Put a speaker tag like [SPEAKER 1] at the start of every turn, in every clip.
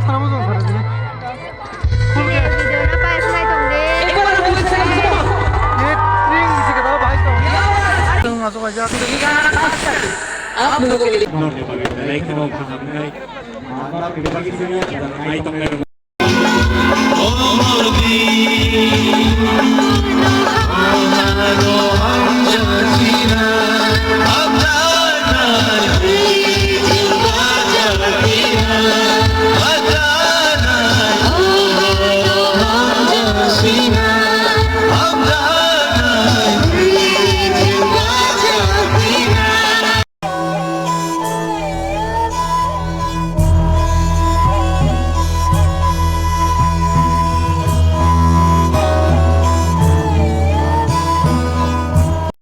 [SPEAKER 1] 사람 오죠 사람들이.
[SPEAKER 2] Video nó bay sai tổng đi.
[SPEAKER 1] 얘 트링 이제 나 많이 또. 등 아주 가자.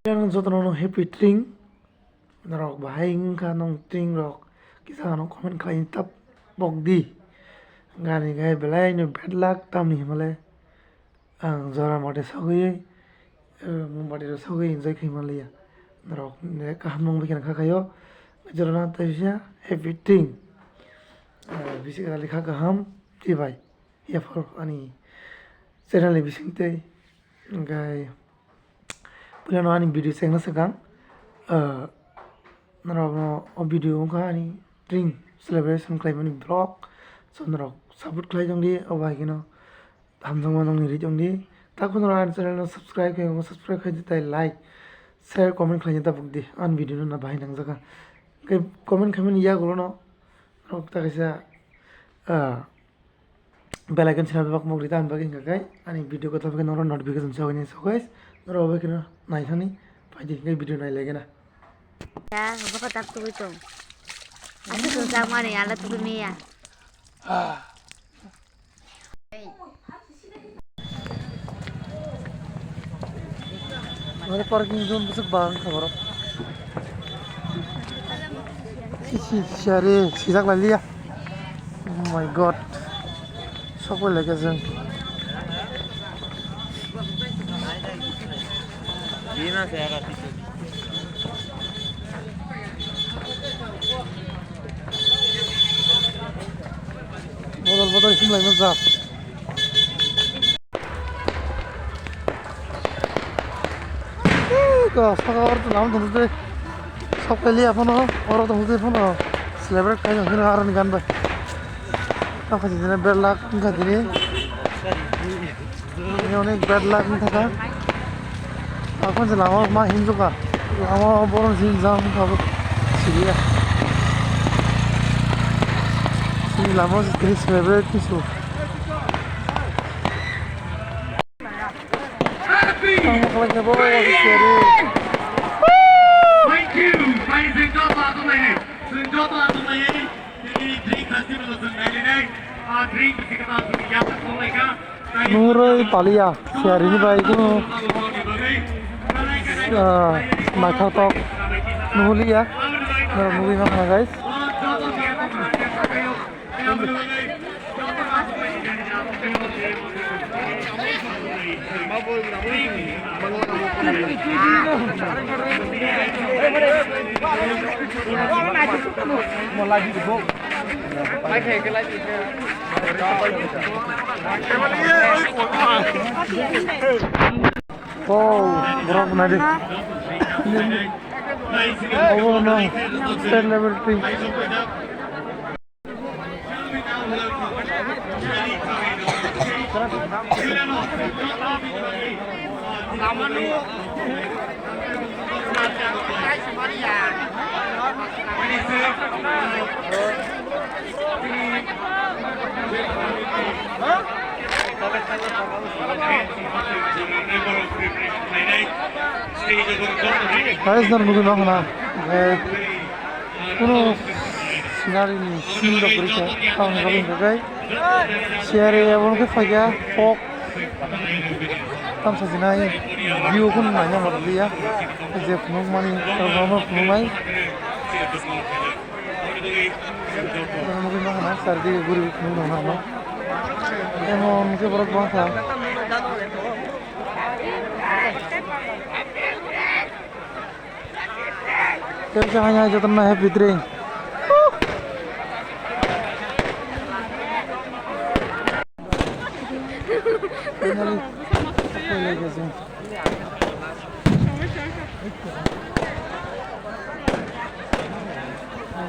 [SPEAKER 1] Yang jotono happy string rok bahai ngka nong string rok kisa nong comment khain tap bok di gani gai belai no bad luck tam ni male ang jora mate sogoi mumbati ro sogoi enjoy khai malia rok ne ka hamong bikan kha khayo jorona taisya happy string bisi kali kha gaham ti bai ya for ani channel ni bisingte gai punya ani video seng na sekarang narok video ka ani string celebration klai mani vlog so narok support klai jong di abai kino hamjong manong ni jong di ta kun ran channel no subscribe khai ditai like share comment klai ta buk di an video na bai nang jaga ke comment khamen ya golo no rok ta kaisa bell icon channel bak mok ritan bagin ga gai ani video ko ta bak noro notification so ni so guys noro ba kino nai thani pai di ngai video nai lege na
[SPEAKER 2] Ya, apa kata tu itu? Ada susah mana ya, alat tu ni ya.
[SPEAKER 1] Ada parking zone besar banget kabar. Share, sisak lagi ya. Oh my god. Sok lagi zeng.
[SPEAKER 3] Dina saya agak tidur.
[SPEAKER 1] Botol isim lagi mazap. Kau sekarang tu nama tu tu, sok kali apa no, orang tu tu apa no, celebrate kaya ni orang gan ber. Kau kasi ni bad luck ni ni. Ini orang bad luck ni thaka. Aku ni lama mah Hindu ka, lama borong Hindu jam kau sih. Ini lama sekali celebrate ni so. Kamu kalau ni bawa lagi ceri.
[SPEAKER 4] Thank you. Saya senjata tu lagi. Senjata tu lagi. Ini drink festival tu lagi ni. Drink kita tu yang tu lagi.
[SPEAKER 1] Nurul Palia, ceri ni baik tu. Macam tu, Nurul ya. Nurul mana guys? Oh, berapa nanti? Oh no, state level 3. Guys, nar mungkin nak na, kuno sinari ni sinda berita, kau ni kau ingat share ya, orang ke fajar, folk, tam sajinai, view pun banyak macam dia, je penuh mani, terlalu penuh mai, mungkin nak na, sardi guru penuh nak na, emang mungkin berat banget. Kerja hanya jatuh na happy drink. Finally, okay, like this.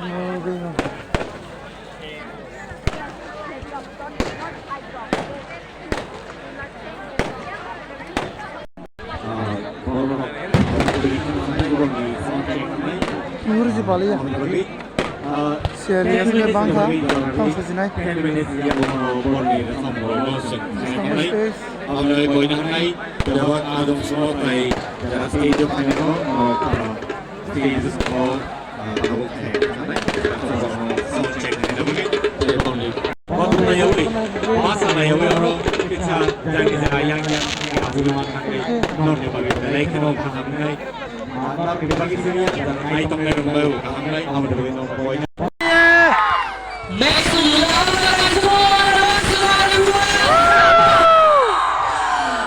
[SPEAKER 1] Moving on. Urus di Bali ya. Serius में bangsa, kau sejinai.
[SPEAKER 4] Hôm nay buổi năm nay, tôi có đồng số này đã xây dựng thành phố xây dựng có đồng thể này, xong chạy này đâu biết, để bọn đi. Có tụi này yêu đi, có sao này yêu rồi, biết sao, yang kita yang aku memang này, non như vậy, lấy cái non thằng này, nó bị bagi sini, ai tông này đồng bầu, thằng này, ông được nó bồi.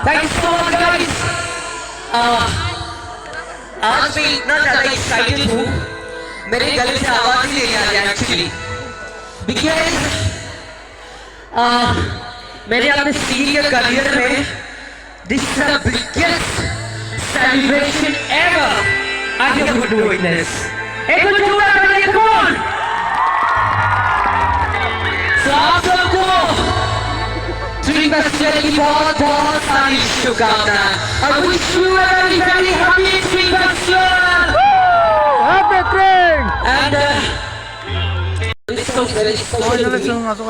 [SPEAKER 5] Thank you so much, guys. आज मैं इतना ज़्यादा excited हूँ, मेरे गले से आवाज़ ही नहीं आ रही एक्चुअली, because मेरे अपने सीनियर करियर में this is the biggest celebration ever I have ever witnessed. एक बार जोरदार तालियां कौन? तो आप सबको Dream Festival की बहुत सारी शुभकामनाएं। I wish you a very very happy Dream Festival.
[SPEAKER 1] Happy Dream.
[SPEAKER 5] And this song is very special. तो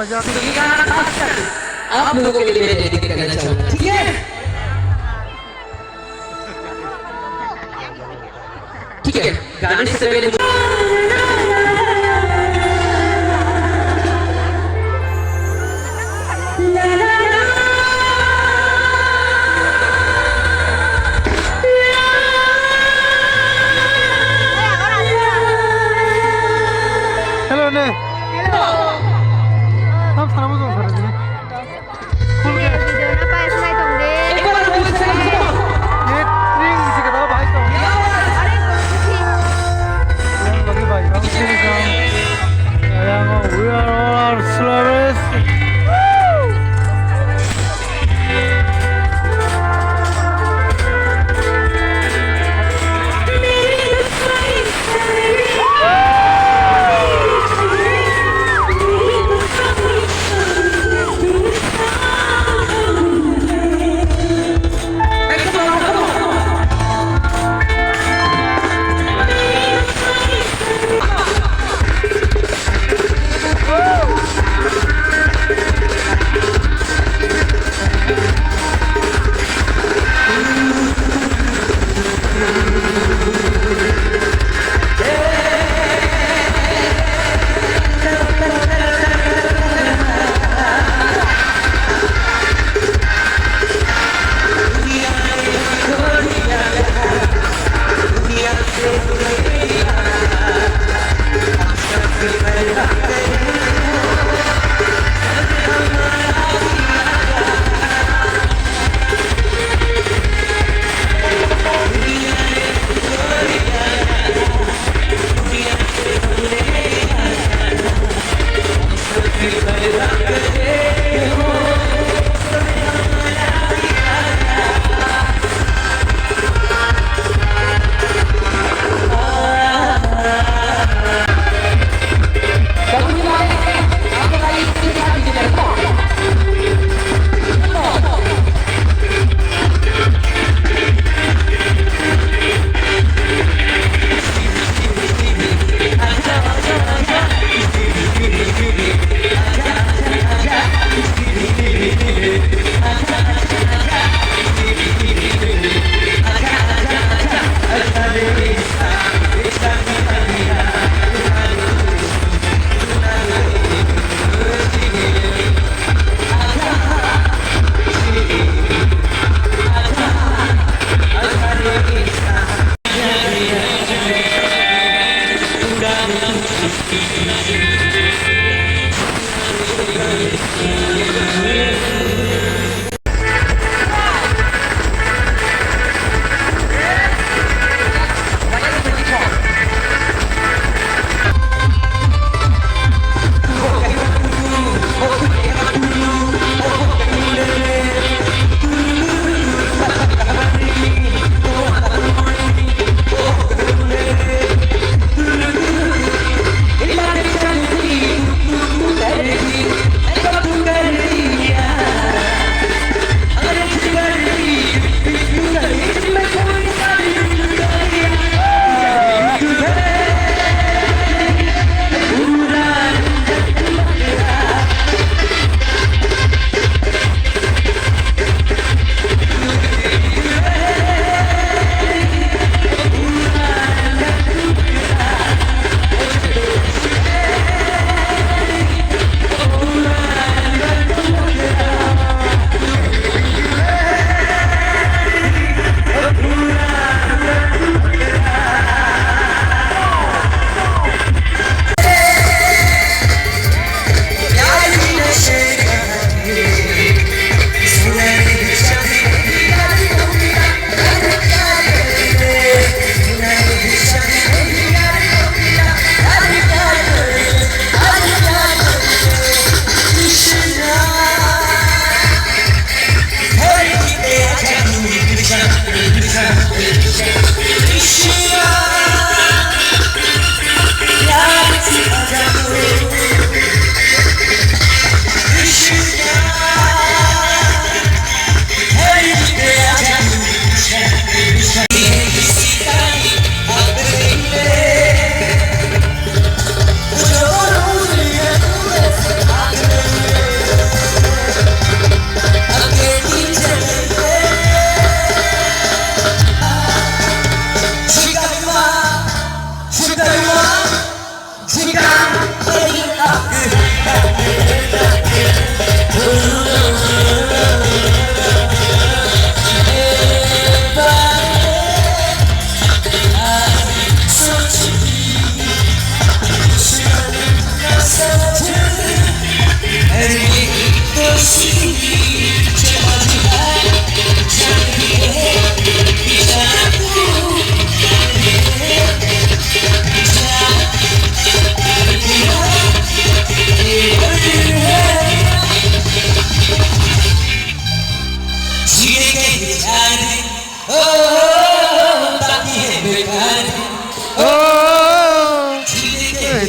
[SPEAKER 5] ये गाना खासकर आप लोगों के लिए मैं डेडिकेट करना चाहूँगा, ठीक है? ठीक है, गाने से पहले
[SPEAKER 1] Hello ne.
[SPEAKER 2] Hello.
[SPEAKER 1] Tam sana mı zor sarı? Full ke.
[SPEAKER 2] Video na pa slide hong de.
[SPEAKER 5] एक बार बोल सकते हो?
[SPEAKER 1] ये ring किसी का था भाई तो.
[SPEAKER 2] अरे किसी
[SPEAKER 1] Yang bagi भाई हम sini sang. Yang we are all Sulawesi.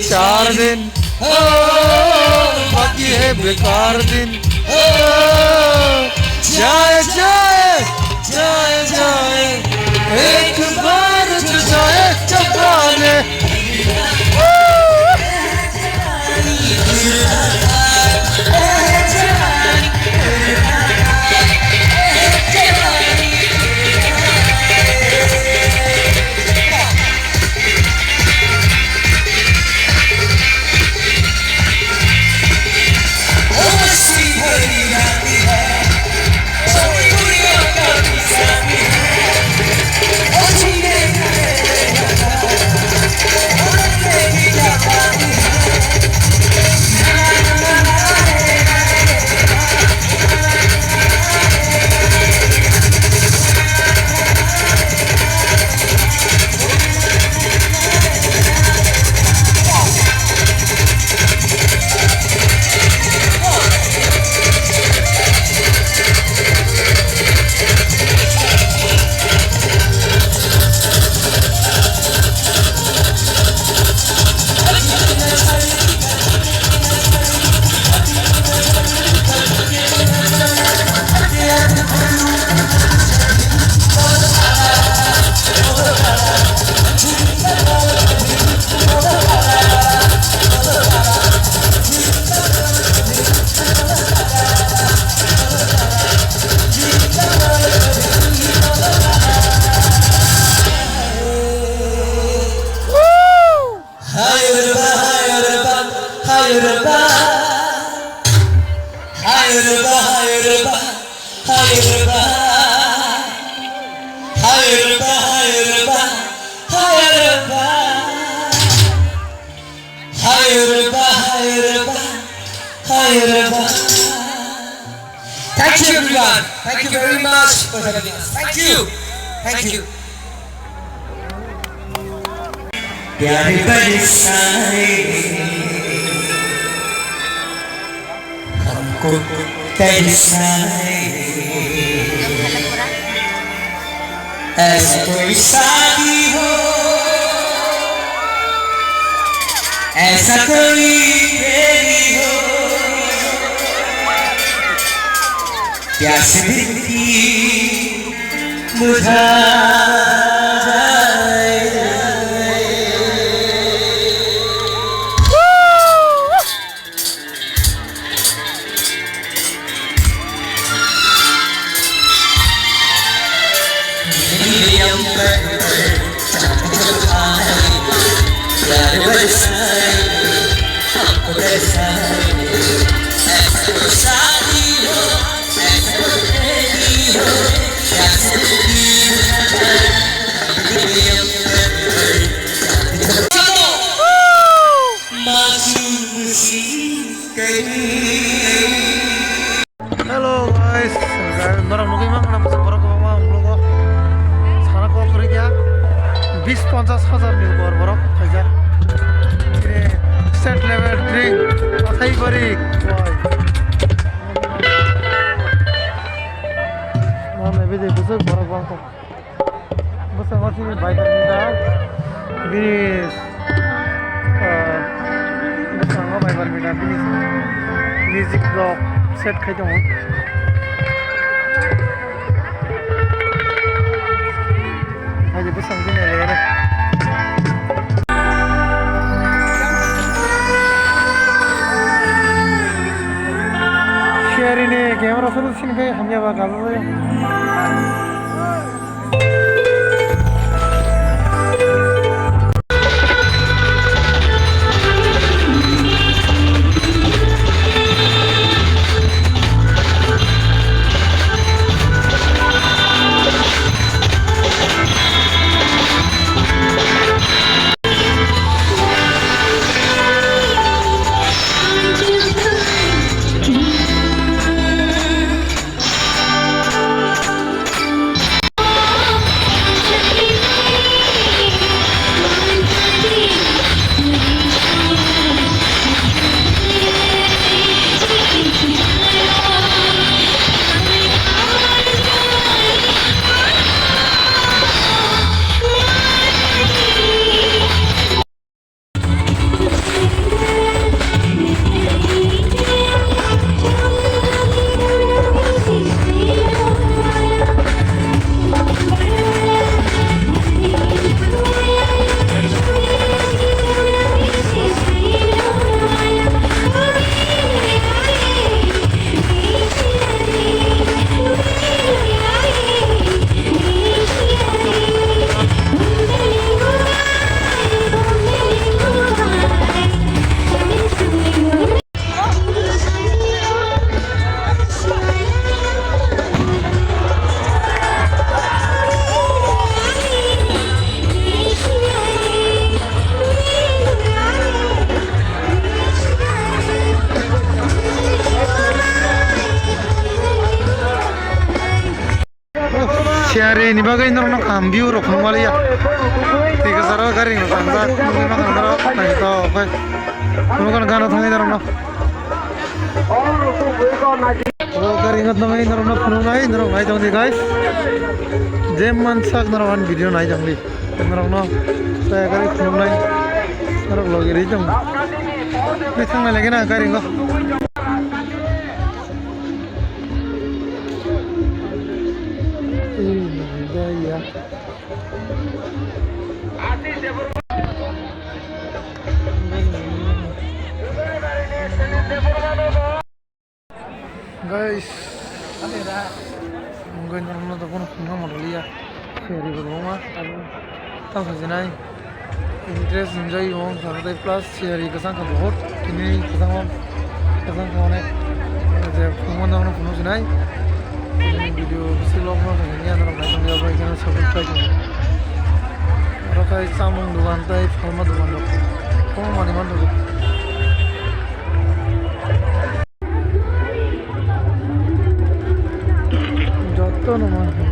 [SPEAKER 1] चार दिन बाकी है बेकार दिन जाए जाए जाए जाए एक बार जो जाए चपाने
[SPEAKER 5] Thank you everyone. Thank you very much for having us. Thank you. Thank you. प्यारे बरसाए हमको तरसाए ऐसा कोई शादी हो ऐसा कोई बेरी हो प्यास दिखती बुझा
[SPEAKER 1] Hello guys, orang mungkin mang nama seorang kau mang logo, sana kau kiri kia, 20-50,000 nih borok aja. Ini set level drink, atai beri, wah. Nah, maybe deh besar borok bang tuh, besar masih bayar minta, ini, besar nggak bayar minta, ini music rock. Set खाई हूँ आज भी समझ नहीं आ रहा share इन्हें camera solution पे हम जब कर रहे हैं share ni bagai norno kambiu rok malia tiga saro garing sanjak ni makan naro nai to kai nukan gana thangai norno garing ngat nai norno phunu nai norno nai jong di guys jem man sak norno an video nai jong di norno saya garing phunu nai norno logi ri jong ni thang lagi na garing go ya guys mungkin orang tu pun punya modal ya seri berumah tahu saja interest enjoy orang sampai plus seri kesang ke बहुत ini kesang kau ni jadi pengumuman orang punya sini video vlog mau ni ada orang macam dia buat channel subscribe orang kaya samung duan tay format duan lo kau mana mana tu jodoh nama